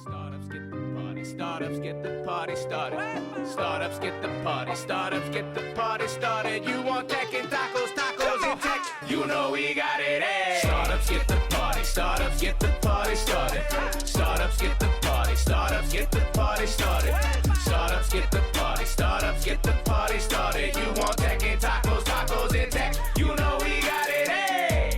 Startups get the party, startups get the party started. Startups get the party, startups get the party started. You want tech and tacos, tacos and tech, you know we got it, eh? Startups get the party, startups get the party started. Startups get the party, startups get the party started. Startups get the party, startups get the party started. You want tech and tacos, tacos and tech, you know we got it, eh?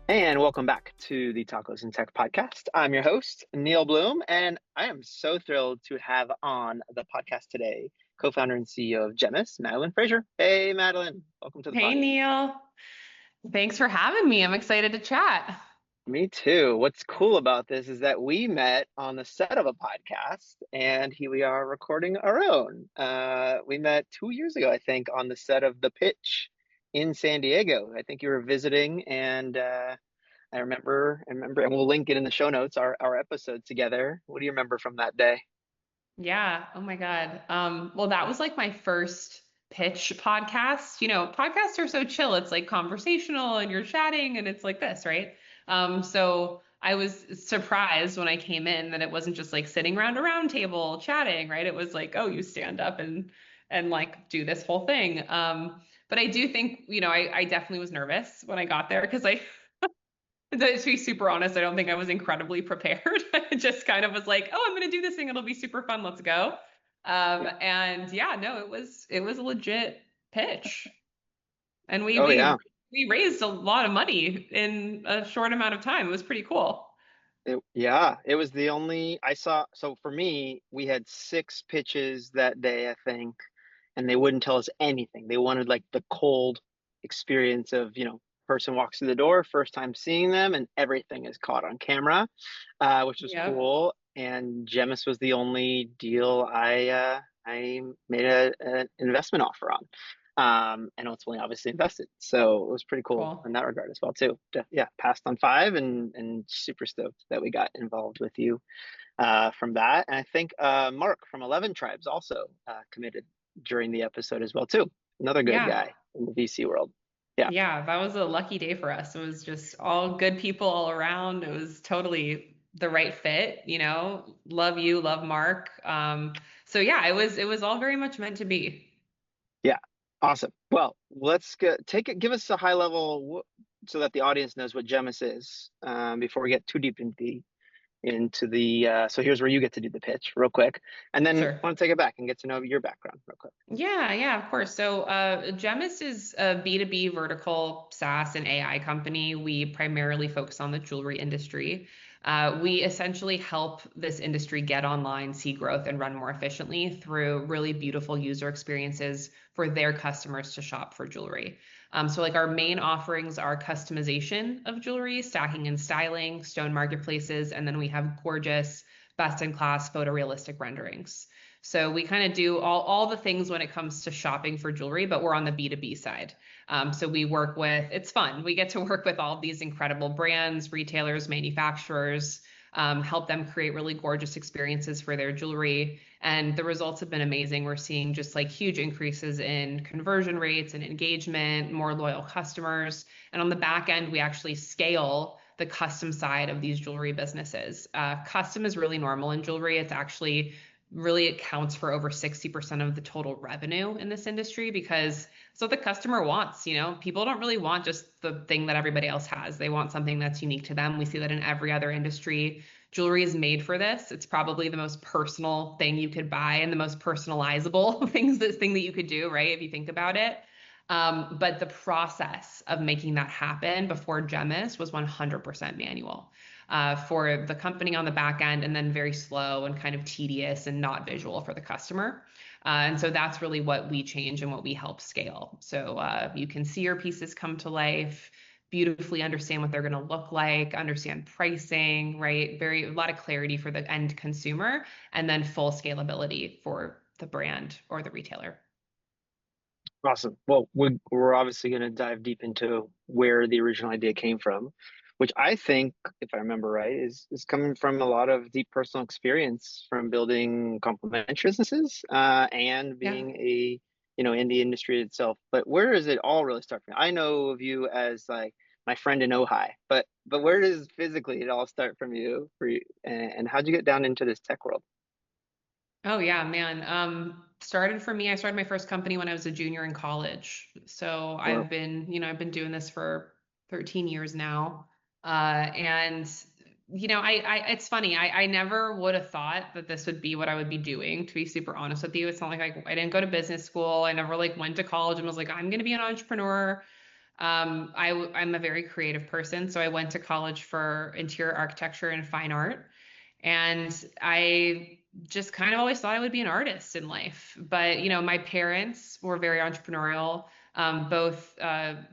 And welcome back to the Tacos and Tech podcast. I'm your host, Neal Bloom, and I am so thrilled to have on the podcast today co-founder and CEO of Gemist, Madeline Fraser. Hey, Madeline, welcome to the Hey, podcast. Neal. Thanks for having me. I'm excited to chat. Me too. What's cool about this is that we met on the set of a podcast, and here we are recording our own. We met 2 years ago, I think, on the set of The Pitch in San Diego. I think you were visiting, and I remember, and we'll link it in the show notes, our episode together. What do you remember from that day? Yeah. Oh my God. Well, that was like my first pitch podcast. You know, podcasts are so chill. It's like conversational and you're chatting and it's like this, right? So I was surprised when I came in that it wasn't just like sitting around a round table chatting, right? It was like, oh, you stand up and like do this whole thing. But I do think, you know, I definitely was nervous when I got there because to be super honest, I don't think I was incredibly prepared. I just kind of was like, oh, I'm going to do this thing. It'll be super fun. Let's go. And yeah, no, it was a legit pitch. And Oh yeah, we raised a lot of money in a short amount of time. It was pretty cool. it was the only I saw. So for me, we had 6 pitches that day, I think, and they wouldn't tell us anything. They wanted like the cold experience of, person walks through the door, first time seeing them, and everything is caught on camera, which was Yep. cool. And Gemist was the only deal I made an investment offer on, and ultimately obviously invested. So it was pretty cool Cool. in that regard as well too. Yeah, passed on 5, and super stoked that we got involved with you from that. And I think Mark from 11 Tribes also committed during the episode as well too. Another good Yeah. guy in the VC world. Yeah. Yeah. That was a lucky day for us. It was just all good people all around. It was totally the right fit, you know, love you, love Mark. So yeah, it was all very much meant to be. Yeah, awesome. Well, let's give us a high level so that the audience knows what Gemist is before we get too deep into the. So here's where you get to do the pitch real quick, and then Sure. I want to take it back and get to know your background real quick. Yeah, of course. So, Gemist is a B2B vertical SaaS and AI company. We primarily focus on the jewelry industry. We essentially help this industry get online, see growth, and run more efficiently through really beautiful user experiences for their customers to shop for jewelry. So like our main offerings are customization of jewelry, stacking and styling, stone marketplaces, and then we have gorgeous, best-in-class photorealistic renderings. So we kind of do all the things when it comes to shopping for jewelry, but we're on the B2B side. So we work with, it's fun. We get to work with all of these incredible brands, retailers, manufacturers, help them create really gorgeous experiences for their jewelry. And the results have been amazing. We're seeing just like huge increases in conversion rates and engagement, more loyal customers. And on the back end, we actually scale the custom side of these jewelry businesses. Custom is really normal in jewelry. It's actually really accounts for over 60% of the total revenue in this industry because it's what the customer wants. You know, people don't really want just the thing that everybody else has. They want something that's unique to them. We see that in every other industry. Jewelry is made for this. It's probably the most personal thing you could buy and the most personalizable thing that you could do, right? If you think about it. But the process of making that happen before Gemist was 100% manual. For the company on the back end, and then very slow and kind of tedious and not visual for the customer. And so that's really what we change and what we help scale. So you can see your pieces come to life, beautifully understand what they're going to look like, understand pricing, right? A lot of clarity for the end consumer, and then full scalability for the brand or the retailer. Awesome. Well, we're obviously going to dive deep into where the original idea came from, which I think, if I remember right, is coming from a lot of deep personal experience from building complementary businesses and Yeah. being a in the industry itself. But where does it all really start from? I know of you as like my friend in Ojai, but where does physically it all start from you for you, and how'd you get down into this tech world? Oh yeah, man. Started for me, I started my first company when I was a junior in college. So Well, I've been doing this for 13 years now. And it's funny. I never would have thought that this would be what I would be doing, to be super honest with you. It's not like I didn't go to business school. I never like went to college and was like, I'm gonna be an entrepreneur. I'm a very creative person, so I went to college for interior architecture and fine art. And I just kind of always thought I would be an artist in life. But, my parents were very entrepreneurial, both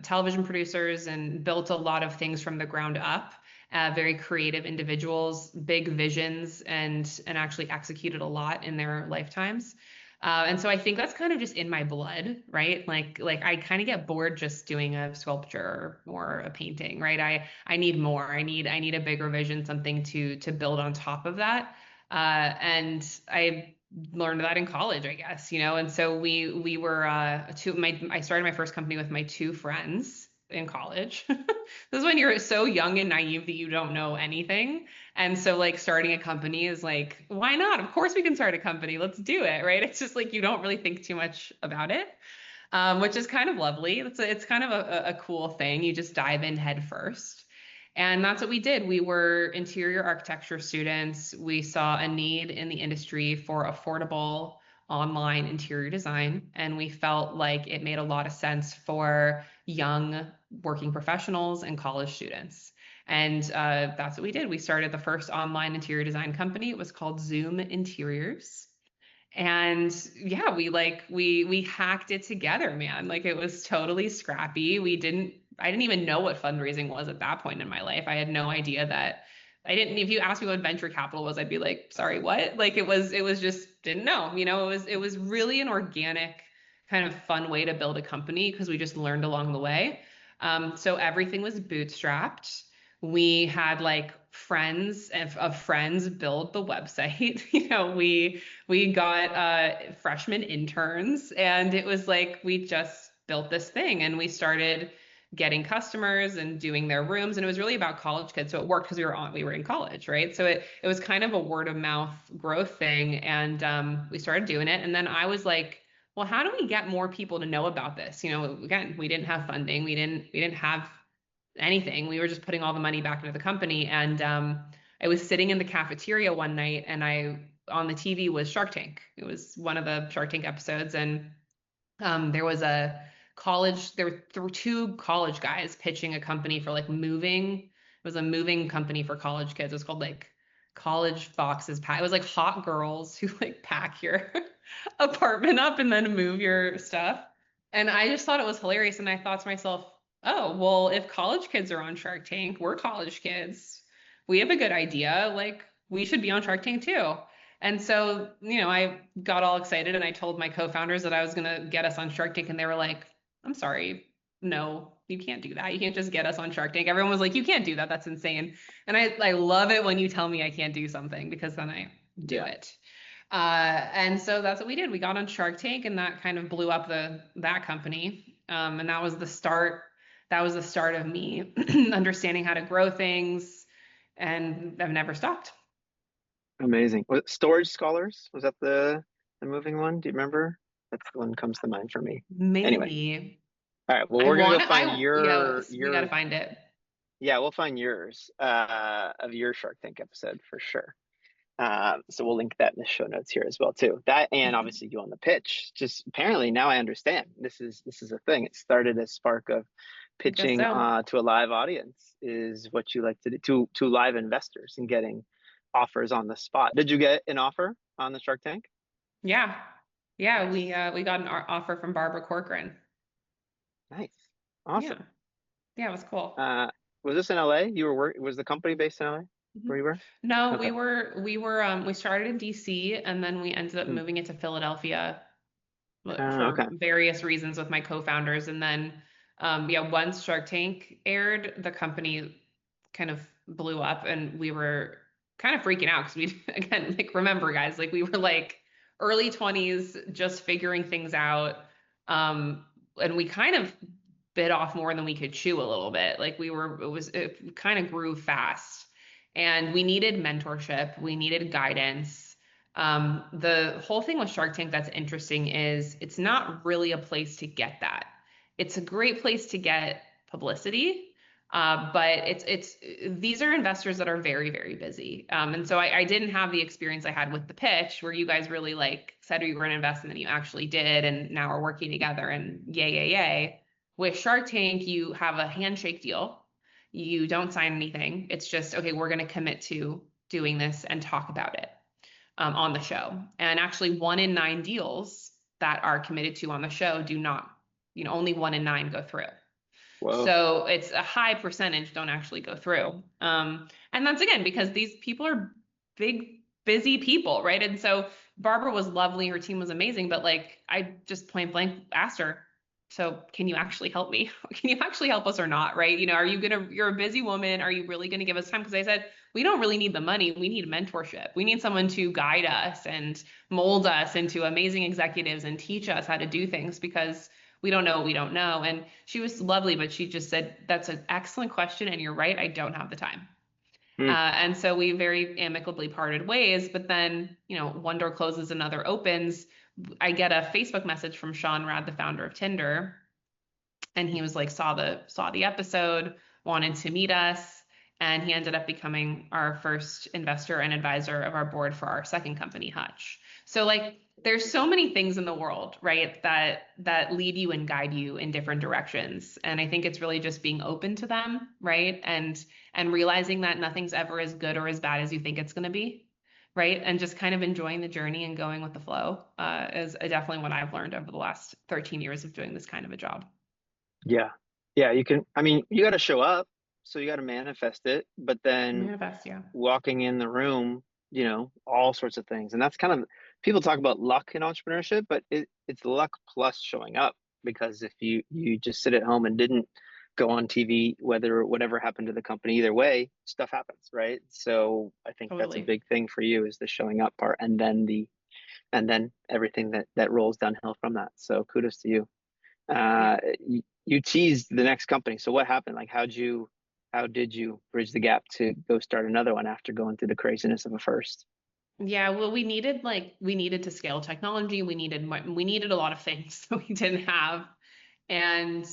television producers and built a lot of things from the ground up. Very creative individuals, big visions, and actually executed a lot in their lifetimes. And so I think that's kind of just in my blood, right? Like I kind of get bored just doing a sculpture or a painting, right? I need more. I need a bigger vision, something to build on top of that. And I learned that in college, I guess, And so we were I started my first company with my two friends in college. This is when you're so young and naive that you don't know anything. And so like starting a company is like, why not? Of course we can start a company. Let's do it, right? It's just like you don't really think too much about it, which is kind of lovely. It's kind of a cool thing. You just dive in head first. And that's what we did. We were interior architecture students. We saw a need in the industry for affordable online interior design, and we felt like it made a lot of sense for young working professionals and college students. And that's what we did. We started the first online interior design company. It was called Zoom Interiors. And yeah, we hacked it together, man. Like it was totally scrappy. I didn't even know what fundraising was at that point in my life. I had no idea that I didn't, if you asked me what venture capital was, I'd be like, sorry, what? Like it was just didn't know, it was really an organic kind of fun way to build a company because we just learned along the way. So everything was bootstrapped. We had like friends of friends build the website. We got freshman interns, and it was like we just built this thing, and we started getting customers and doing their rooms, and it was really about college kids, so it worked because we were in college, right? So it was kind of a word of mouth growth thing, and we started doing it, and then I was like, well, how do we get more people to know about this? Again, we didn't have funding, we didn't have anything. We were just putting all the money back into the company. And I was sitting in the cafeteria one night, and on the TV was Shark Tank. It was one of the Shark Tank episodes. And there were two college guys pitching a company for like moving. It was a moving company for college kids. It was called like College Foxes Pack. It was like hot girls who like pack your apartment up and then move your stuff. And I just thought it was hilarious. And I thought to myself, oh, well, if college kids are on Shark Tank, we're college kids. We have a good idea. Like, we should be on Shark Tank too. And so, I got all excited and I told my co-founders that I was going to get us on Shark Tank. And they were like, I'm sorry. No, you can't do that. You can't just get us on Shark Tank. Everyone was like, you can't do that. That's insane. And I love it when you tell me I can't do something because then I do it. And so that's what we did. We got on Shark Tank, and that kind of blew up that company. And that was the start. That was the start of me understanding how to grow things, and I've never stopped. Amazing. Was it Storage Scholars? Was that the moving one? Do you remember? That's the one that comes to mind for me. Anyway, Maybe all right. Well, I we're gonna go want to. find We got to your find it. yeah, we'll find yours of your Shark Tank episode for sure. So we'll link that in the show notes here as well too. That and obviously you on the pitch. Just apparently now I understand this is a thing. It started as spark of I guess pitching so. to a live audience is what you like to do to live investors and getting offers on the spot. Did you get an offer on the Shark Tank? Yeah, yeah. Nice, We got an offer from Barbara Corcoran. nice, Yeah, awesome. yeah. It was cool. Uh, was this in LA? You were was the company based in LA Mhm. where you were? No, Okay. we started in DC, and then we ended up Hmm. moving it to Philadelphia for Okay. various reasons with my co-founders. And then, yeah, once Shark Tank aired, the company kind of blew up, and we were kind of freaking out because we, again, like, remember guys, like we were like early 20s, just figuring things out. And we kind of bit off more than we could chew a little bit. Like it kind of grew fast, and we needed mentorship. We needed guidance. The whole thing with Shark Tank that's interesting is it's not really a place to get that. It's a great place to get publicity, but these are investors that are very, very busy. And so I didn't have the experience I had with the pitch, where you guys really like said you were going to invest and then you actually did, and now we're working together, and yay, yay, yay. With Shark Tank, you have a handshake deal. You don't sign anything. It's just, okay, we're going to commit to doing this and talk about it on the show. And actually 1 in 9 deals that are committed to on the show do not, only 1 in 9 go through. Whoa. So it's a high percentage don't actually go through. And that's, again, because these people are big, busy people, right? And so Barbara was lovely. Her team was amazing. But like, I just point blank asked her, so can you actually help me? Can you actually help us or not, right? You're a busy woman. Are you really going to give us time? Because I said, we don't really need the money. We need mentorship. We need someone to guide us and mold us into amazing executives and teach us how to do things, because we don't know what we don't know. And she was lovely, but she just said, that's an excellent question, and you're right, I don't have the time. And so we very amicably parted ways. But then, one door closes, another opens. I get a Facebook message from Sean Rad, the founder of Tinder, and he was like, saw the episode, wanted to meet us, and he ended up becoming our first investor and advisor of our board for our second company, Hutch. So like, there's so many things in the world, right, that lead you and guide you in different directions. And I think it's really just being open to them, right, and realizing that nothing's ever as good or as bad as you think it's going to be. Right. And just kind of enjoying the journey and going with the flow is definitely what I've learned over the last 13 years of doing this kind of a job. Yeah. You got to show up, so you got to manifest it, but then Manifest, yeah. walking in the room, all sorts of things. And that's kind of, people talk about luck in entrepreneurship, but it's luck plus showing up, because if you just sit at home and didn't go on TV, whatever happened to the company, either way, stuff happens, right? So I think that's a big thing for you, is the showing up part, and then everything that rolls downhill from that. So kudos to you. You teased the next company. So what happened? Like, how did you bridge the gap to go start another one after going through the craziness of a first? Yeah, well, we needed to scale technology. We needed a lot of things that we didn't have, and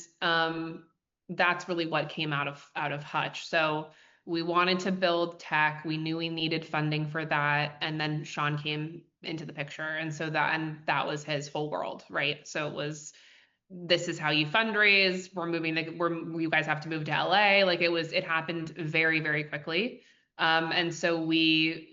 that's really what came out of Hutch. So we wanted to build tech. We knew we needed funding for that, and then Sean came into the picture, and so that was his whole world, right? So it was, this is how you fundraise. You guys have to move to LA. Like, it happened very, very quickly, and so we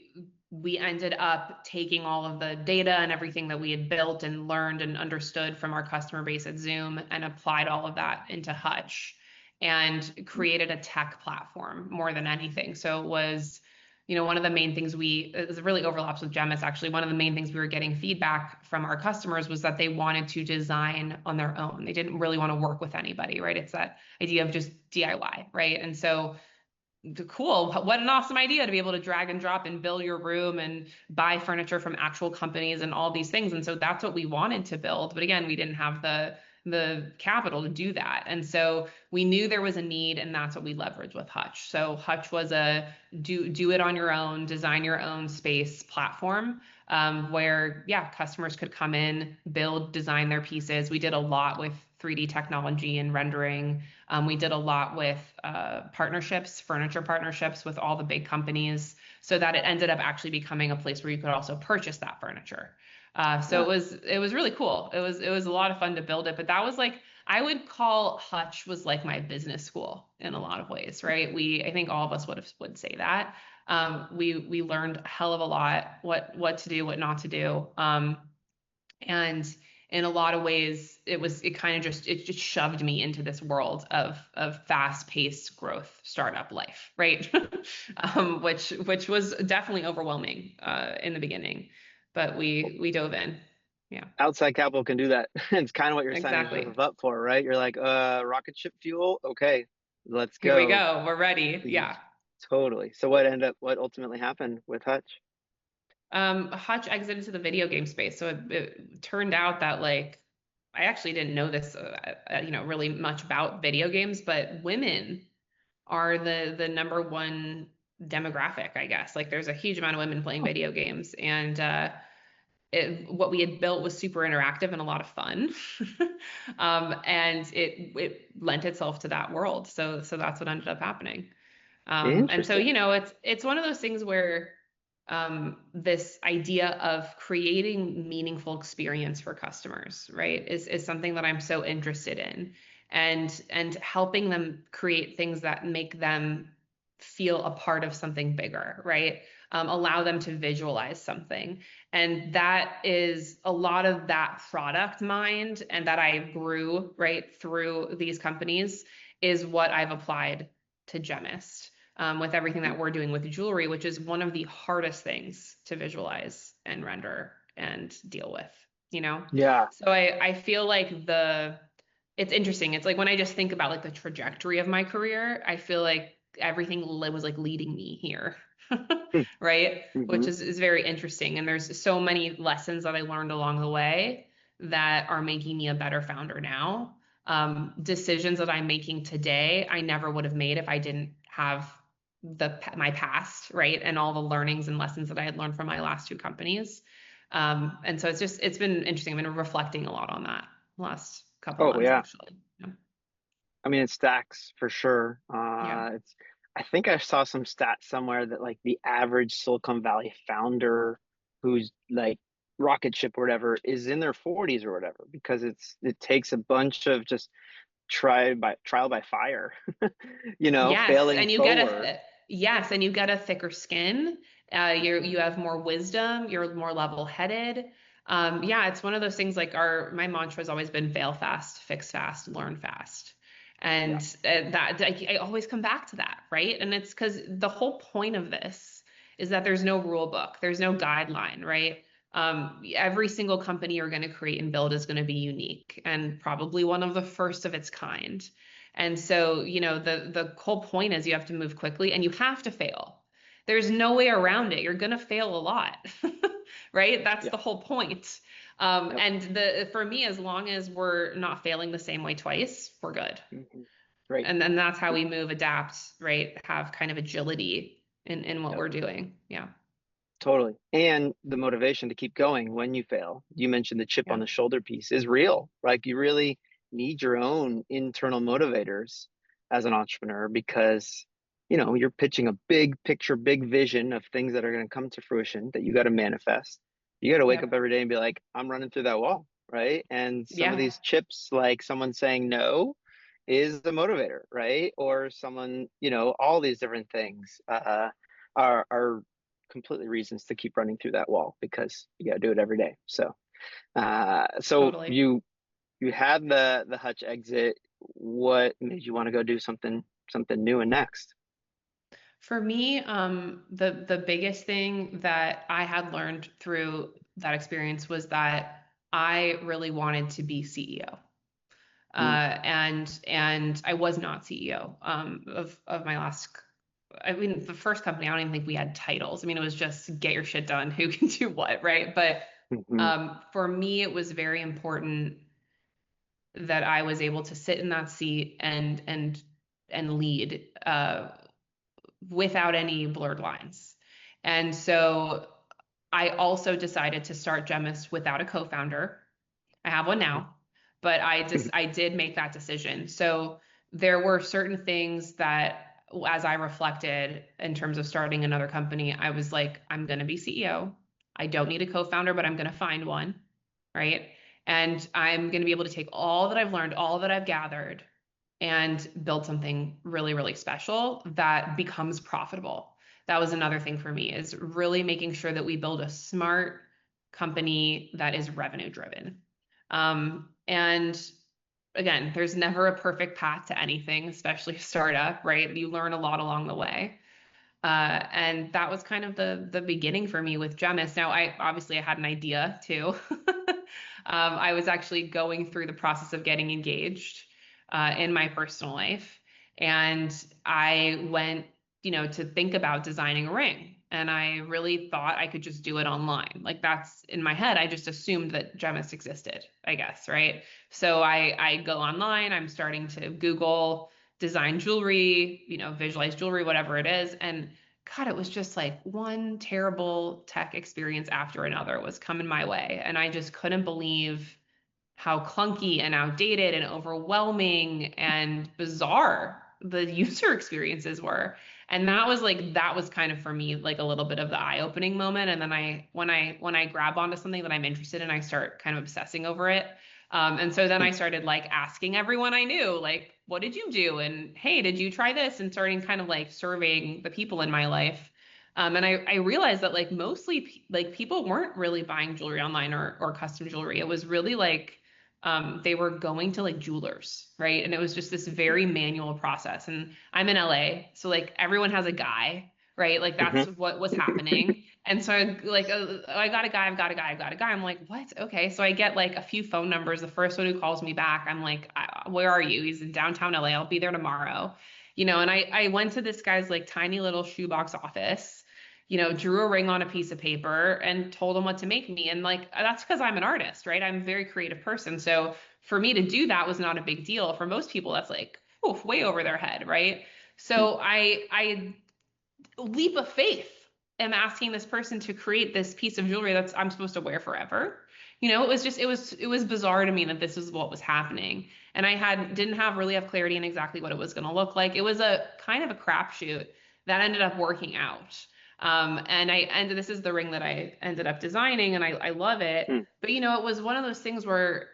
ended up taking all of the data and everything that we had built and learned and understood from our customer base at Zoom, and applied all of that into Hutch, and created a tech platform more than anything. So it was, one of the main things it really overlaps with Gemist, actually. One of the main things we were getting feedback from our customers was that they wanted to design on their own. They didn't really want to work with anybody, right? It's that idea of just DIY, right? And so, cool, what an awesome idea to be able to drag and drop and build your room and buy furniture from actual companies and all these things. And so that's what we wanted to build. But again, we didn't have the capital to do that. And so we knew there was a need, and that's what we leveraged with Hutch. So Hutch was a do it on your own, design your own space platform, where customers could come in, build, design their pieces. We did a lot with 3D technology and rendering. We did a lot with furniture partnerships with all the big companies, so that it ended up actually becoming a place where you could also purchase that furniture. So it was really cool. It was a lot of fun to build it, but that was like, I would call Hutch was like my business school in a lot of ways, right? I think all of us would say that. We learned a hell of a lot, what to do, what not to do. And in a lot of ways, it just shoved me into this world of fast-paced growth startup life, right? Which was definitely overwhelming in the beginning, but we dove in. Yeah. Outside capital can do that. It's kind of what you're Exactly. signing up for, right? You're like, rocket ship fuel. Okay, let's go. Here we go. We're ready. Yeah. Totally. So what ultimately happened with Hutch? Hutch exited to the video game space. So it turned out that like I actually didn't know this, really much about video games, but women are the number one demographic, I guess. Like there's a huge amount of women playing video games, and what we had built was super interactive and a lot of fun, and it lent itself to that world. So that's what ended up happening. And so, Interesting. it's one of those things where this idea of creating meaningful experience for customers, right, is something that I'm so interested in, and helping them create things that make them feel a part of something bigger, right? Allow them to visualize something. And that is a lot of that product mind and that I grew right through these companies is what I've applied to Gemist, with everything that we're doing with jewelry, which is one of the hardest things to visualize and render and deal with. Yeah. So I feel like it's interesting. It's like when I just think about like the trajectory of my career, I feel like everything was like leading me here. Right? Which Mm-hmm. is very interesting. And there's so many lessons that I learned along the way that are making me a better founder now. Decisions that I'm making today, I never would have made if I didn't have my past, right? And all the learnings and lessons that I had learned from my last two companies. And so it's been interesting. I've been reflecting a lot on that last couple Oh months, yeah. actually. Yeah. I mean, it stacks for sure. Yeah. I think I saw some stats somewhere that like the average Silicon Valley founder who's like rocket ship or whatever is in their 40s or whatever, because it takes a bunch of just trial by fire, Yes, failing and you get forward. a yes, and you get a thicker skin. You have more wisdom. You're more level-headed. Yeah, it's one of those things. Like my mantra has always been fail fast, fix fast, learn fast, and Yeah. that I always come back to that, right? And it's because the whole point of this is that there's no rule book, there's no guideline, right? Every single company you're going to create and build is going to be unique and probably one of the first of its kind. And so, the whole point is you have to move quickly and you have to fail. There's no way around it. You're going to fail a lot, right? That's Yeah. the whole point. Yep. And for me, as long as we're not failing the same way twice, we're good. Hmm. Great. And then that's how we move, adapt, right? Have kind of agility in what Yep. we're doing. Yeah. Totally. And the motivation to keep going when you fail. You mentioned the chip Yeah. on the shoulder piece is real. Like you really need your own internal motivators as an entrepreneur, because you're pitching a big picture, big vision of things that are going to come to fruition that you got to manifest. You got to wake up Yep. every day and be like, I'm running through that wall, right? And some of Yeah. these chips, like someone saying no, is the motivator, right? Or someone, all these different things are completely reasons to keep running through that wall, because you got to do it every day. So Totally. you had the Hutch exit. What made you want to go do something new and next? For me, the biggest thing that I had learned through that experience was that I really wanted to be CEO. Mm, And I was not CEO of my last. I mean, the first company, I don't even think we had titles. I mean, it was just get your shit done, who can do what, right? But mhm, for me, it was very important that I was able to sit in that seat and lead, without any blurred lines. And so I also decided to start Gemist without a co-founder. I have one now, but I did make that decision. So there were certain things that as I reflected in terms of starting another company, I was like, I'm going to be CEO. I don't need a co-founder, but I'm going to find one, right? And I'm going to be able to take all that I've learned, all that I've gathered, and build something really, really special that becomes profitable. That was another thing for me, is really making sure that we build a smart company that is revenue driven. And again, there's never a perfect path to anything, especially a startup, right? You learn a lot along the way. And that was kind of the beginning for me with Gemist. Now, I had an idea too. I was actually going through the process of getting engaged in my personal life, and I went to think about designing a ring. And I really thought I could just do it online. Like that's in my head, I just assumed that Gemist existed, I guess, right? So I go online, I'm starting to Google design jewelry, visualize jewelry, whatever it is. And God, it was just like one terrible tech experience after another was coming my way. And I just couldn't believe how clunky and outdated and overwhelming and bizarre the user experiences were. And that was kind of for me like a little bit of the eye-opening moment. And then when I grab onto something that I'm interested in, I start kind of obsessing over it. And so then I started like asking everyone I knew, like, what did you do? And hey, did you try this? And starting kind of like surveying the people in my life. And I realized that like mostly like people weren't really buying jewelry online or custom jewelry. It was really like they were going to like jewelers, right? And it was just this very manual process. And I'm in LA, so like everyone has a guy, right? Like that's what was happening. And so I got a guy, I've got a guy, I've got a guy. I'm like, what? Okay. So I get like a few phone numbers. The first one who calls me back, I'm like, where are you? He's in downtown LA. I'll be there tomorrow. And I went to this guy's like tiny little shoebox office, drew a ring on a piece of paper and told him what to make me. And like, that's because I'm an artist, right? I'm a very creative person. So for me to do that was not a big deal. For most people, that's like, oof, way over their head, right? So I leap of faith am asking this person to create this piece of jewelry that's I'm supposed to wear forever. It was bizarre to me that this is what was happening. And didn't really have clarity in exactly what it was going to look like. It was a kind of a crapshoot that ended up working out. And this is the ring that I ended up designing, and I love it. But it was one of those things where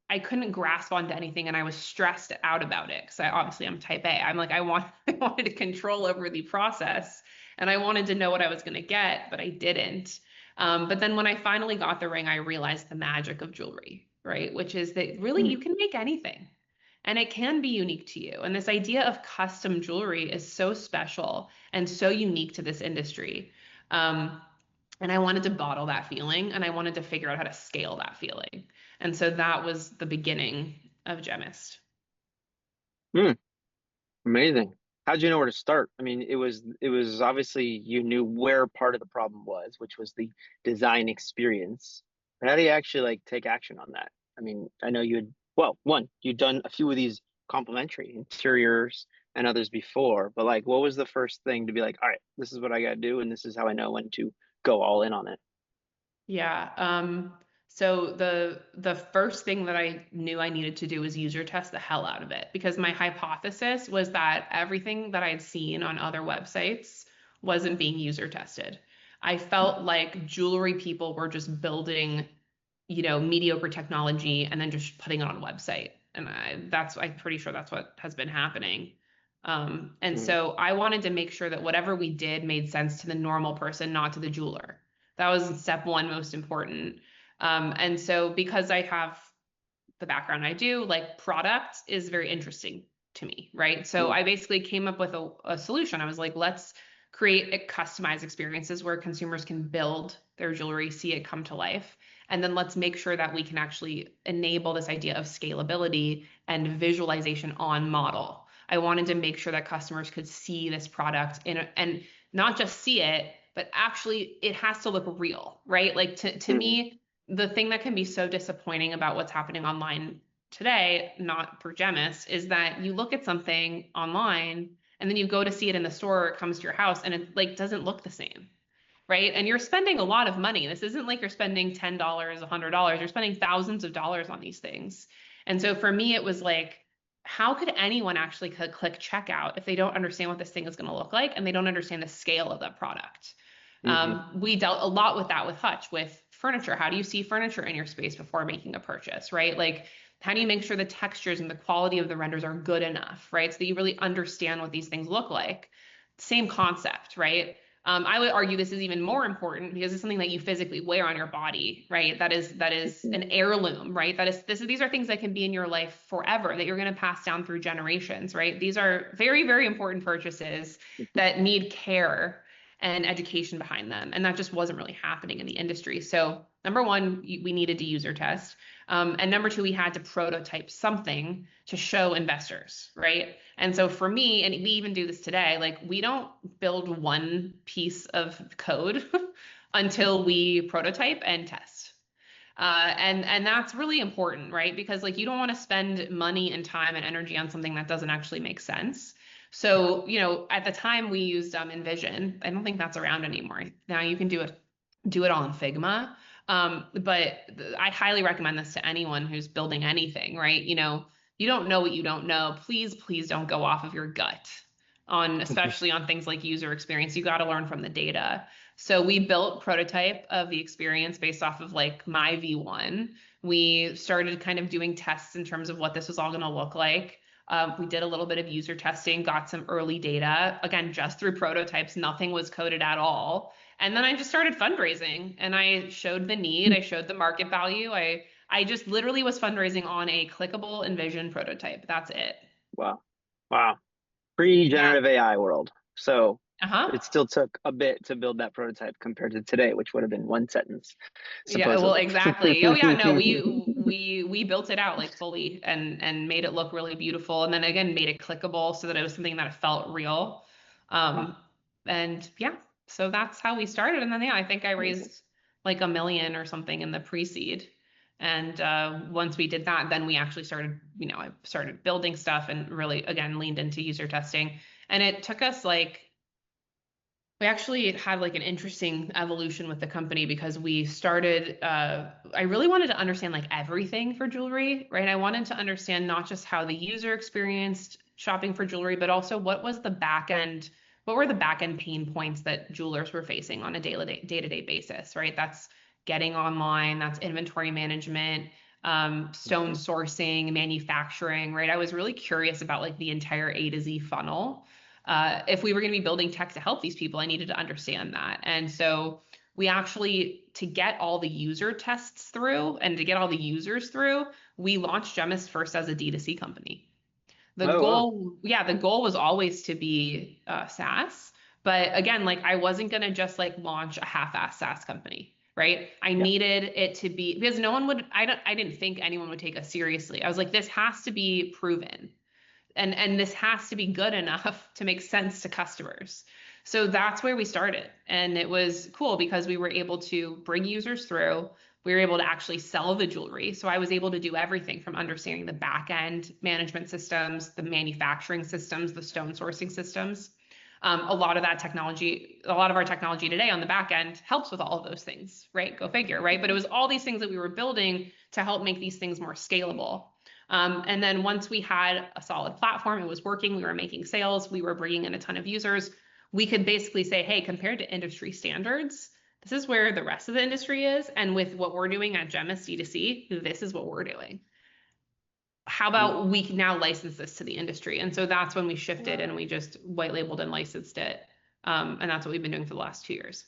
I couldn't grasp onto anything, and I was stressed out about it because obviously I'm type A. I'm like I wanted to control over the process, and I wanted to know what I was going to get, but I didn't. But then when I finally got the ring, I realized the magic of jewelry, right? Which is that really you can make anything. And it can be unique to you. And this idea of custom jewelry is so special and so unique to this industry. And I wanted to bottle that feeling, and I wanted to figure out how to scale that feeling. And so that was the beginning of Gemist. Amazing. How'd you know where to start? I mean, it was obviously you knew where part of the problem was, which was the design experience. But how do you actually like take action on that? I mean, I know you'd done a few of these complimentary interiors and others before, but like what was the first thing to be like, all right, this is what I gotta do, and this is how I know when to go all in on it? Yeah. So the first thing that I knew I needed to do was user test the hell out of it, because my hypothesis was that everything that I'd seen on other websites wasn't being user tested. I felt like jewelry people were just building, mediocre technology and then just putting it on a website. And I'm pretty sure that's what has been happening. And so I wanted to make sure that whatever we did made sense to the normal person, not to the jeweler. That was step one, most important. And so because I have the background I do, like product is very interesting to me, right? So I basically came up with a solution. I was like, let's create customized experiences where consumers can build their jewelry, see it come to life. And then let's make sure that we can actually enable this idea of scalability and visualization on model. I wanted to make sure that customers could see this product and not just see it, but actually it has to look real, right? Like to me, the thing that can be so disappointing about what's happening online today, not for Gemist, is that you look at something online and then you go to see it in the store, or it comes to your house and it like doesn't look the same, right? And you're spending a lot of money. This isn't like you're spending $10, $100. You're spending thousands of dollars on these things. And so for me, it was like, how could anyone actually click checkout if they don't understand what this thing is going to look like and they don't understand the scale of that product? We dealt a lot with that with Hutch, with furniture. How do you see furniture in your space before making a purchase, right? Like, how do you make sure the textures and the quality of the renders are good enough, right? So that you really understand what these things look like. Same concept, right? I would argue this is even more important because it's something that you physically wear on your body, right? That is an heirloom, right? These are things that can be in your life forever, that you're going to pass down through generations, right? These are very, very important purchases that need care. and education behind them. And that just wasn't really happening in the industry. So number one, we needed to user test. And number two, we had to prototype something to show investors, right? And so for me, and we even do this today, like we don't build one piece of code until we prototype and test. And that's really important, right? Because like you don't want to spend money and time and energy on something that doesn't actually make sense. So, you know, at the time we used InVision. I don't think that's around anymore. Now you can do it all in Figma. But I highly recommend this to anyone who's building anything, right? You know, you don't know what you don't know. Please, please don't go off of your gut on, especially on things like user experience. You got to learn from the data. So we built prototype of the experience based off of like my V1. We started kind of doing tests in terms of what this was all going to look like. We did a little bit of user testing, got some early data, again, just through prototypes. Nothing was coded at all. And then I just started fundraising and I showed the need, I showed the market value. I just literally was fundraising on a clickable InVision prototype. That's it. Wow. Wow. Yeah. Pre-generative AI world. So Uh-huh. it still took a bit to build that prototype compared to today, which would have been one sentence, Yeah, well, supposedly. exactly. Oh yeah, no, we built it out like fully and made it look really beautiful, and then again made it clickable so that it was something that felt real. Wow, Um, and yeah, so that's how we started. And then yeah, I think I amazing. raised like 1 million or something in the pre-seed. And once we did that, then we actually started, you know, I started building stuff and really again leaned into user testing. And it took us like we actually had like an interesting evolution with the company because we started I really wanted to understand like everything for jewelry, right? I wanted to understand not just how the user experienced shopping for jewelry, but also what were the back end pain points that jewelers were facing on a day-to-day basis, right? That's getting online, that's inventory management, stone Mhm. sourcing, manufacturing, right? I was really curious about like the entire A to Z funnel. If we were going to be building tech to help these people, I needed to understand that. And so we actually, to get all the user tests through and to get all the users through, we launched Gemist first as a D2C company. The Oh, wow. goal, yeah, the goal was always to be SaaS. But again, like I wasn't going to just like launch a half-ass SaaS company, right? I Yeah. needed it to be because no one would, I didn't think anyone would take us seriously. I was like, this has to be proven and this has to be good enough to make sense to customers. So that's where we started. And it was cool because we were able to bring users through. We were able to actually sell the jewelry. So I was able to do everything from understanding the back end management systems, the manufacturing systems, the stone sourcing systems. A lot of our technology today on the back end helps with all of those things, right? Go figure, right? But it was all these things that we were building to help make these things more scalable. And then once we had a solid platform, it was working, we were making sales, we were bringing in a ton of users, we could basically say, hey, compared to industry standards, this is where the rest of the industry is. And with what we're doing at Gemist D2C, this is what we're doing. How Mm. about we can now license this to the industry? And so that's when we shifted and we just white labeled and licensed it. And that's what we've been doing for the last 2 years.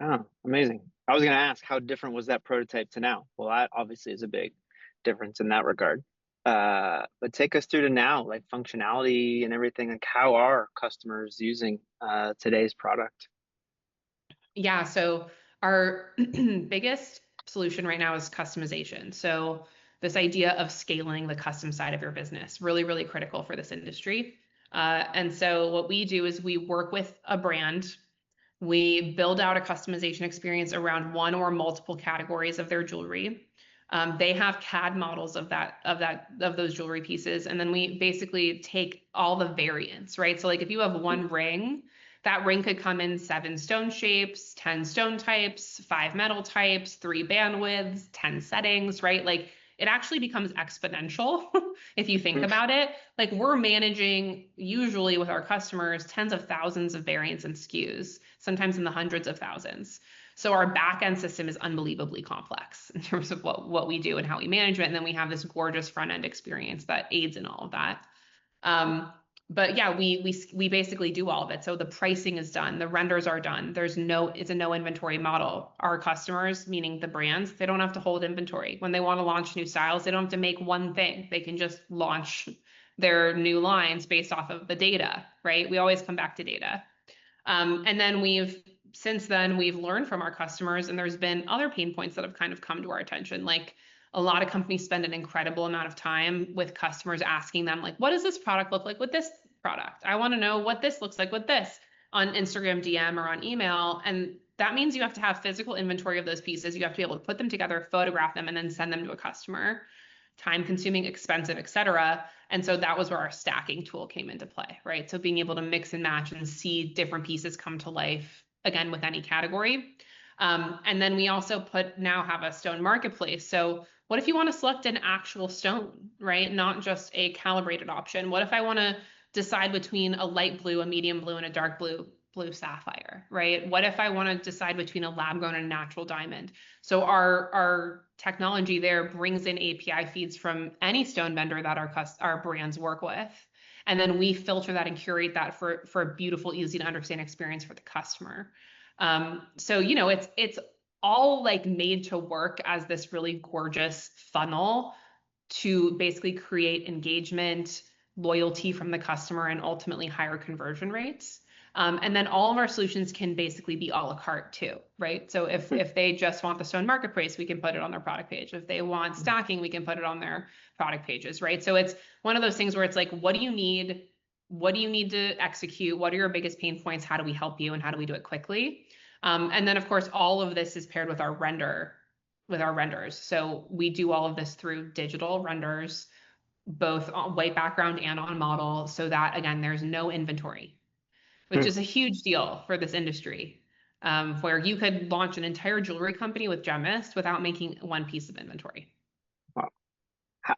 Oh, amazing. I was going to ask, how different was that prototype to now? Well, that obviously is a big difference in that regard. But take us through to now, like functionality and everything. Like, how are customers using today's product? Yeah, so our biggest solution right now is customization. So this idea of scaling the custom side of your business, really, really critical for this industry. And so what we do is we work with a brand. We build out a customization experience around one or multiple categories of their jewelry. They have CAD models of those jewelry pieces, and then we basically take all the variants, right? So like if you have one ring, that ring could come in 7 stone shapes, 10 stone types, 5 metal types, 3 bandwidths, 10 settings, right? Like it actually becomes exponential if you think Mhm. about it. Like we're managing usually with our customers tens of thousands of variants and SKUs, sometimes in the hundreds of thousands. So our back end system is unbelievably complex in terms of what we do and how we manage it. And then we have this gorgeous front end experience that aids in all of that. But yeah, we basically do all of it. So the pricing is done, the renders are done. It's a no inventory model. Our customers, meaning the brands, they don't have to hold inventory. When they want to launch new styles, they don't have to make one thing. They can just launch their new lines based off of the data, right? We always come back to data. And then since then we've learned from our customers, and there's been other pain points that have kind of come to our attention. Like, a lot of companies spend an incredible amount of time with customers asking them, like, what does this product look like with this product? I want to know what this looks like with this, on Instagram DM or on email. And that means you have to have physical inventory of those pieces. You have to be able to put them together, photograph them, and then send them to a customer. Time consuming, expensive, et cetera. And so that was where our stacking tool came into play, right? So being able to mix and match and see different pieces come to life, again, with any category. And then we also now have a stone marketplace. So what if you want to select an actual stone, right? Not just a calibrated option. What if I want to decide between a light blue, a medium blue, and a dark blue sapphire, right? What if I want to decide between a lab grown and a natural diamond? So our technology there brings in API feeds from any stone vendor that our brands work with. And then we filter that and curate that for a beautiful, easy to understand experience for the customer. So, it's all like made to work as this really gorgeous funnel to basically create engagement, loyalty from the customer, and ultimately higher conversion rates. And then all of our solutions can basically be a la carte too, right? So if they just want the stone marketplace, we can put it on their product page. If they want stacking, we can put it on their product pages, right? So it's one of those things where it's like, what do you need? What do you need to execute? What are your biggest pain points? How do we help you? And how do we do it quickly? And then of course, all of this is paired with our renders. So we do all of this through digital renders, both on white background and on model, so that again, there's no inventory, which is a huge deal for this industry, where you could launch an entire jewelry company with Gemist without making one piece of inventory. Wow.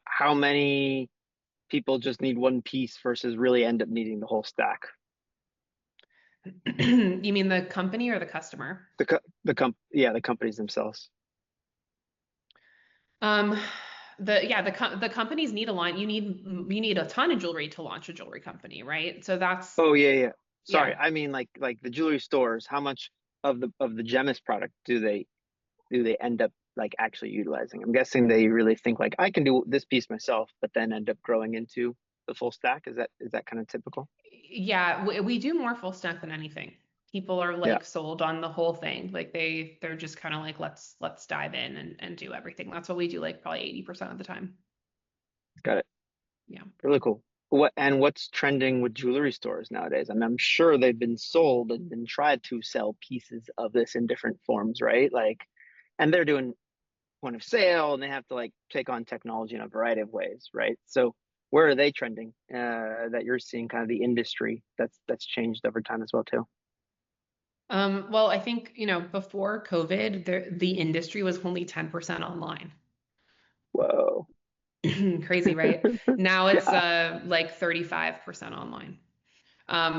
How many people just need one piece versus really end up needing the whole stack? You mean the company or the customer? The companies themselves. The companies need a line. You need a ton of jewelry to launch a jewelry company, right? So that's. Oh yeah. Sorry, Yeah. I mean like the jewelry stores. How much of the Gemist product do they end up like actually utilizing? I'm guessing they really think like, I can do this piece myself, but then end up growing into the full stack. Is that kind of typical? Yeah, we do more full stack than anything. People are Yeah, like sold on the whole thing. Like they're just kind of like, let's dive in and do everything. That's what we do, like probably 80% of the time. got it. Yeah. Really cool. What's trending with jewelry stores nowadays? I mean, I'm sure they've been sold and tried to sell pieces of this in different forms, right? Like, and they're doing point of sale, and they have to like take on technology in a variety of ways, right? So where are they trending, that you're seeing kind of the industry that's changed over time as well too? Well, I think, before COVID, the industry was only 10% online. Whoa. Crazy, right? Now it's Yeah. like 35% online.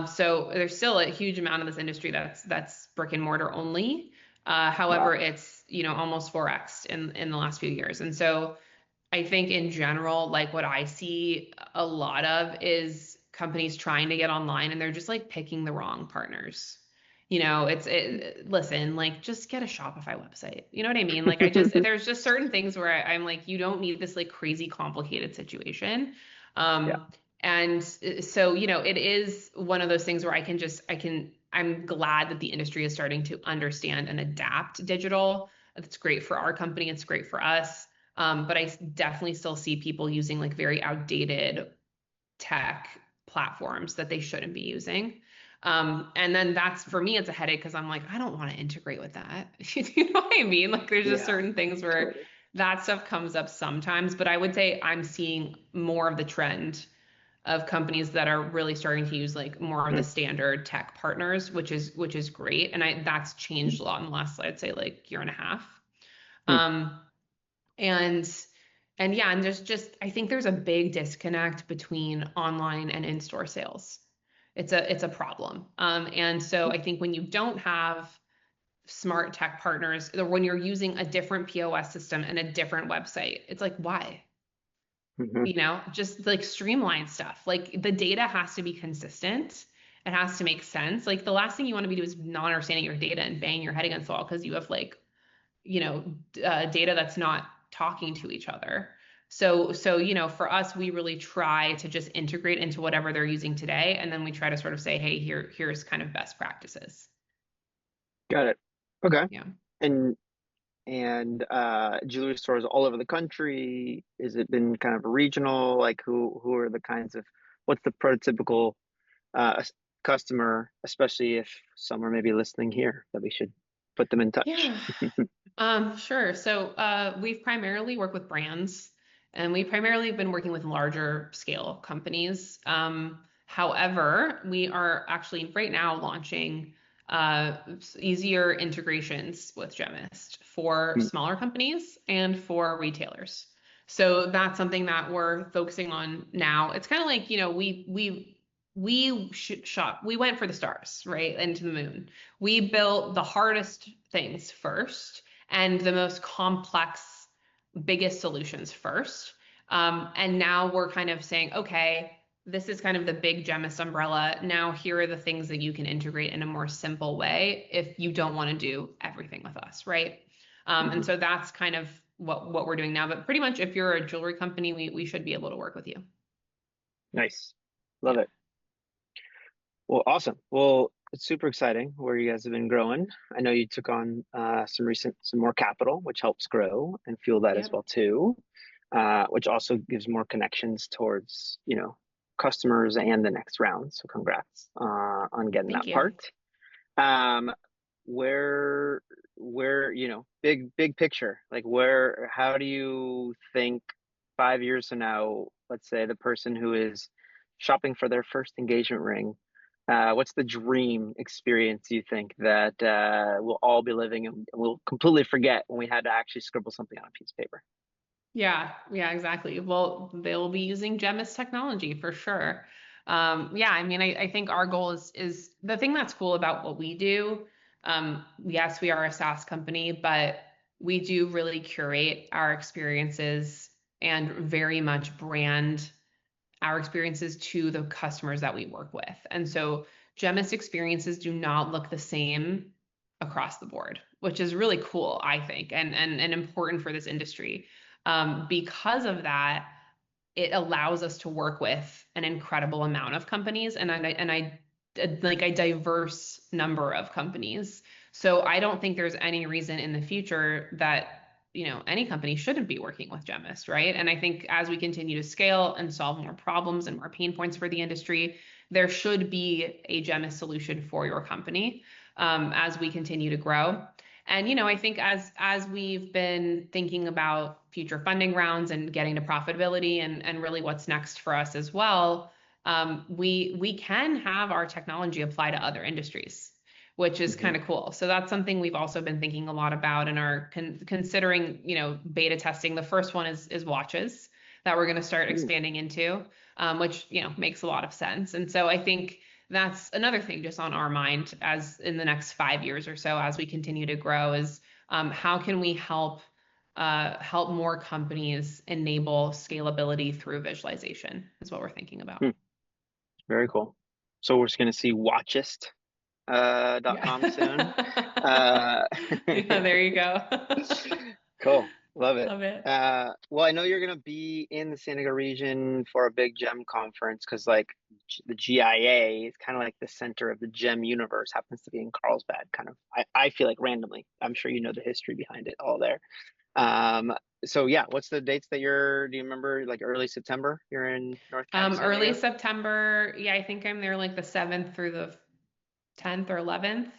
So there's still a huge amount of this industry that's brick and mortar only. However, Wow. it's, almost 4x in the last few years. And so I think in general, like what I see a lot of is companies trying to get online, and they're just like picking the wrong partners. Listen, like just get a Shopify website. You know what I mean? Like there's just certain things where I'm like, you don't need this like crazy complicated situation. Yeah. And so, it is one of those things where I'm glad that the industry is starting to understand and adapt digital. It's great for our company. It's great for us. But I definitely still see people using like very outdated tech platforms that they shouldn't be using. And then that's, for me, it's a headache because I'm like, I don't want to integrate with that. You know what I mean? Like there's just Yeah. certain things where Totally. that stuff comes up sometimes, but I would say I'm seeing more of the trend of companies that are really starting to use like more of the standard tech partners, which is great. And that's changed a lot in the last, I'd say, like year and a half. Hmm. Um, and yeah, and there's just, I think there's a big disconnect between online and in-store sales. It's a problem. And so I think when you don't have smart tech partners, or when you're using a different POS system and a different website, it's like, why? Mhm. Just like streamline stuff. Like the data has to be consistent. It has to make sense. Like the last thing you want to be doing is not understanding your data and banging your head against the wall because you have like, data that's not talking to each other. So, for us, we really try to just integrate into whatever they're using today. And then we try to sort of say, hey, here's kind of best practices. Got it. Okay. Yeah. And jewelry stores all over the country. Is it been kind of regional? Like who are the kinds of what's the prototypical customer, especially if some are maybe listening here that we should put them in touch? Yeah. Sure. So we've primarily worked with brands, and we primarily have been working with larger scale companies. However, we are actually right now launching easier integrations with Gemist for Hmm. smaller companies and for retailers. So that's something that we're focusing on now. It's kind of like, we went for the stars, right? And to the moon. We built the hardest things first and the most complex, biggest solutions first. And now we're kind of saying, okay, this is kind of the big Gemist umbrella. Now here are the things that you can integrate in a more simple way if you don't want to do everything with us, right? And so that's kind of what we're doing now. But pretty much if you're a jewelry company, we should be able to work with you. Nice. Love Yeah. it. Well, awesome. Well, it's super exciting where you guys have been growing. I know you took on some more capital, which helps grow and fuel that as Yep. well too, which also gives more connections towards, customers and the next round. So congrats on getting Thank that you. part. Um, where big picture, like how do you think 5 years from now, let's say the person who is shopping for their first engagement ring, what's the dream experience you think that we'll all be living and we'll completely forget when we had to actually scribble something on a piece of paper? Yeah, exactly. Well, they'll be using Gemist technology for sure. Yeah, I mean, I think our goal is the thing that's cool about what we do. Yes, we are a SaaS company, but we do really curate our experiences and very much brand our experiences to the customers that we work with. And so Gemist experiences do not look the same across the board, which is really cool, I think, and important for this industry. Because of that, it allows us to work with an incredible amount of companies and like a diverse number of companies. So I don't think there's any reason in the future that any company shouldn't be working with Gemist, right? And I think as we continue to scale and solve more problems and more pain points for the industry, there should be a Gemist solution for your company as we continue to grow. And I think as we've been thinking about future funding rounds and getting to profitability and really what's next for us as well, we can have our technology apply to other industries, which is kind of cool. So that's something we've also been thinking a lot about and are considering, beta testing. The first one is watches that we're going to start expanding into, which makes a lot of sense. And so I think that's another thing just on our mind as in the next 5 years or so as we continue to grow is how can we help more companies enable scalability through visualization is what we're thinking about. Very cool. So we're just going to see watchist.com soon. Yeah. Yeah, there you go. Cool. Love it. Love it. Well, I know you're going to be in the San Diego region for a big gem conference because like the GIA is kind of like the center of the gem universe, happens to be in Carlsbad, kind of. I feel like randomly. I'm sure you know the history behind it all there. So yeah, what's the dates that do you remember, like early September? You're in North County, San Early Diego? September. Yeah, I think I'm there like the 7th through the 10th or 11th.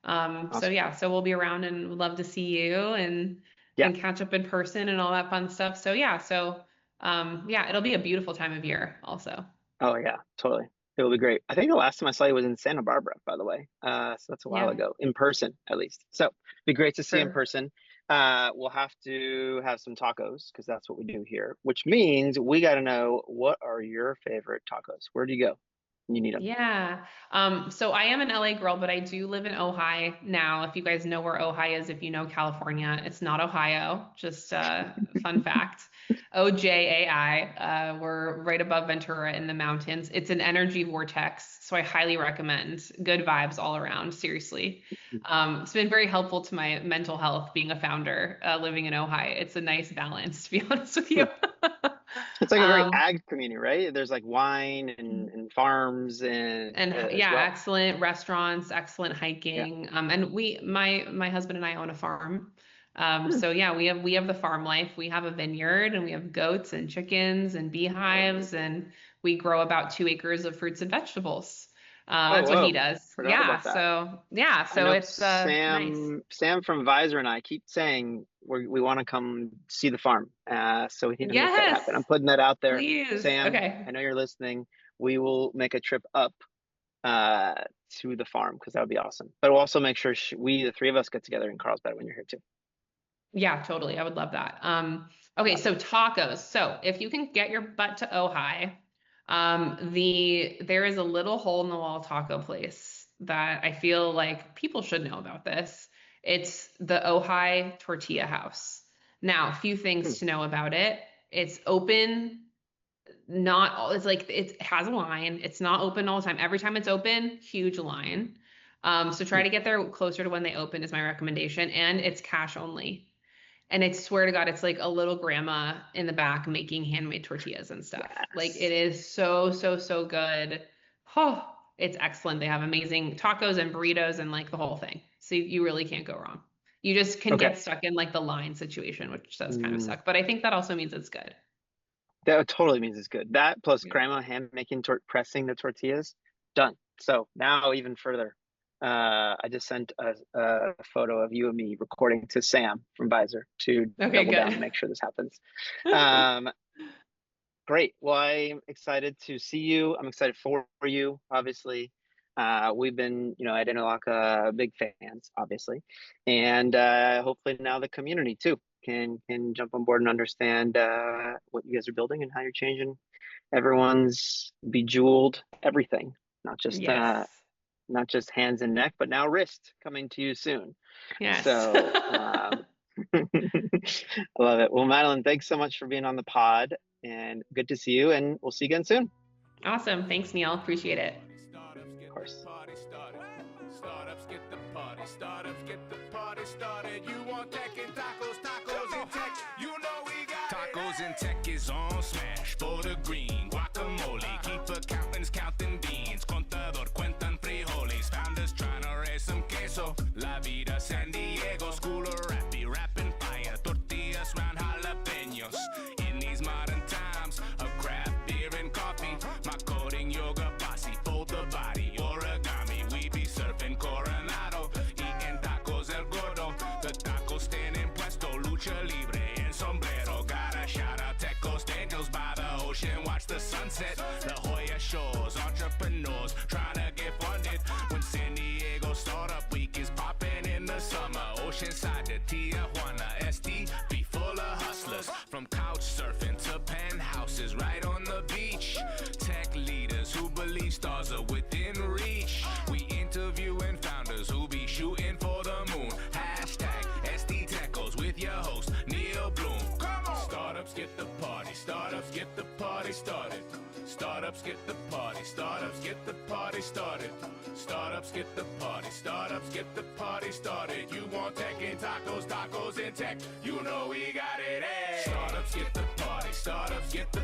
So Awesome. yeah, so we'll be around and would love to see you Yeah. and catch up in person and all that fun stuff. So yeah, yeah, it'll be a beautiful time of year also. Oh yeah, totally. It'll be great. I think the last time I saw you was in Santa Barbara, by the way. So that's a while Yeah, ago, in person at least. So it'd be great to see you in for person. We'll have to have some tacos because that's what we do here, which means we got to know, what are your favorite tacos? Where do you go when you need them? Yeah. So I am an LA girl, but I do live in Ojai now. If you guys know where Ojai is, if you know California, it's not Ohio. Just fun fact. OJAI. We're right above Ventura in the mountains. It's an energy vortex, so I highly recommend. Good vibes all around, seriously. It's been very helpful to my mental health being a founder, living in Ojai. It's a nice balance, to be honest with you. It's like a very ag community, right? There's like wine and farms and as yeah, well. excellent restaurants, excellent Yeah. hiking. And my husband and I own a farm. Hmm. So yeah, we have the farm life. We have a vineyard and we have goats and chickens and beehives, and we grow about 2 acres of fruits and vegetables. Oh, That's what he whoa. does. Forgot Yeah. about that. So yeah, I so know it's nice. Sam from Visor and I keep saying we want to come see the farm. So we need to make that Yes, happen. I'm putting that out there. please. Sam, Okay. I know you're listening. We will make a trip up uh, to the farm because that would be awesome. But we'll also make sure we, the three of us, get together in Carlsbad when you're here too. Yeah, totally. I would love that. Okay, Got it. so tacos. So if you can get your butt to Ojai, there is a little hole in the wall taco place that I feel like people should know about this. It's the Ojai Tortilla House. Now, a few Hmm. things to know about it. It's open, not all, it's like it has a line. It's not open all the time. Every time it's open, huge line. So try Hmm. to get there closer to when they open is my recommendation, and it's cash only. And I swear to God, it's like a little grandma in the back making handmade tortillas and stuff. Like it Yes. is so, so, so good. Oh, it's excellent. They have amazing tacos and burritos and like the whole thing. So you really can't go wrong. You just can Okay. get stuck in like the line situation, which does kind of Mm, suck. But I think that also means it's good. that totally means it's good. That plus Yeah. grandma hand making pressing the tortillas, done. So now even further. I just sent a photo of you and me recording to Sam from Visor to Okay, double down and good. make sure this happens. Um, Great. Well, I'm excited to see you. I'm excited for you, obviously. We've been, at Interlock, big fans, obviously, and hopefully now the community too can jump on board and understand what you guys are building and how you're changing everyone's bejeweled everything, not just Yes. not just hands and neck, but now wrist coming to you soon. Yes. So I love it. Well, Madeline, thanks so much for being on the pod and good to see you. And we'll see you again soon. Awesome. Thanks, Neal. Appreciate it. Of course. Startups get the party, startups get the party started. You want tech and tacos, tacos and tech. You know we got tacos and tech is on smash for the green guacamole. Keep accountants counting beans, contador cuentan frijoles. Founders trying to raise some queso. La vida San Diego, school of rappy, rapping fire, tortillas round jalapenos. In these modern times of craft beer and coffee, my coding yoga posse fold the body. Origami, we be surfing Coronado, eating tacos el gordo. The taco stand in puesto, lucha libre and sombrero. Gotta shout out Tecos Daniels by the ocean, watch the sunset. La Jolla shores, entrepreneurs trying to get funded. When San Diego Startup Week is popping in the summer, Oceanside to Tijuana, SD be full of hustlers. From couch surfing to penthouses right on the beach. Tech leaders who believe stars are within reach. We interviewing founders who be shooting for the moon. Hashtag SD Tecos with your host, Neal Bloom. Come on! Startups get the party, startups get the party started. Startups get the party, startups get the party started. Startups get the party, startups get the party started. You want tech and tacos, tacos and tech. You know we got it, eh? Startups get the party, startups get the